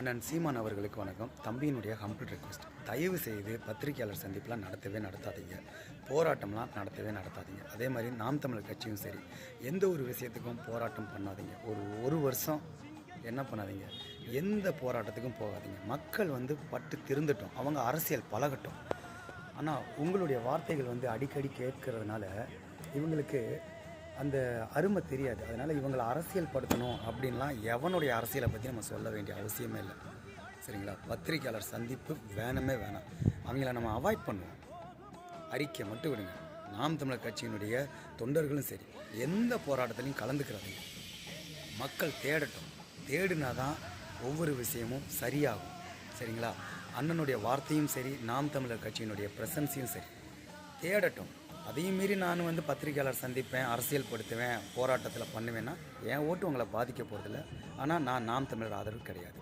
அண்ணன் சீமான் அவர்களுக்கு வணக்கம். தம்பியினுடைய ஹம்பிள் ரெக்வஸ்ட், தயவு செய்து பத்திரிகையாளர் சந்திப்பெலாம் நடத்தாதீங்க, போராட்டம்லாம் நடத்தாதீங்க. அதே மாதிரி நாம் தமிழர் கட்சியும் சரி, எந்த ஒரு விஷயத்துக்கும் போராட்டம் பண்ணாதீங்க. ஒரு வருஷம் என்ன பண்ணாதீங்க, எந்த போராட்டத்துக்கும் போகாதீங்க. மக்கள் பட்டு திருந்தட்டும், அவங்க அரசியல் பழகட்டும். ஆனால் உங்களுடைய வார்த்தைகள் அடிக்கடி கேட்கறதுனால இவங்களுக்கு அந்த அருமை தெரியாது. அதனால் இவங்களை அரசியல் படுத்தணும் அப்படின்லாம் எவனுடைய அரசியலை பற்றி நம்ம சொல்ல வேண்டிய அவசியமே இல்லை. சரிங்களா? பத்திரிகையாளர் சந்திப்பு வேணாம். அவங்கள நம்ம அவாய்ட் பண்ணுவோம். அறிக்கை மட்டும் விடுங்க. நாம் தமிழர் கட்சியினுடைய தொண்டர்களும் சரி, எந்த போராட்டத்திலையும் கலந்துக்கிறாதீங்க. மக்கள் தேடட்டும். தேடினா தான் ஒவ்வொரு விஷயமும் சரியாகும். சரிங்களா? அண்ணனுடைய வார்த்தையும் சரி, நாம் தமிழர் கட்சியினுடைய ப்ரெசன்ஸையும் சரி தேடட்டும். அதையும் மீறி நான் பத்திரிகையாளர் சந்திப்பேன், அரசியல் படுத்துவேன், போராட்டத்தில் பண்ணுவேன்னா என் ஓட்டு உங்களை பாதிக்க போகிறதில்ல. ஆனால் நான் நாம் தமிழர் ஆதரவு கிடையாது.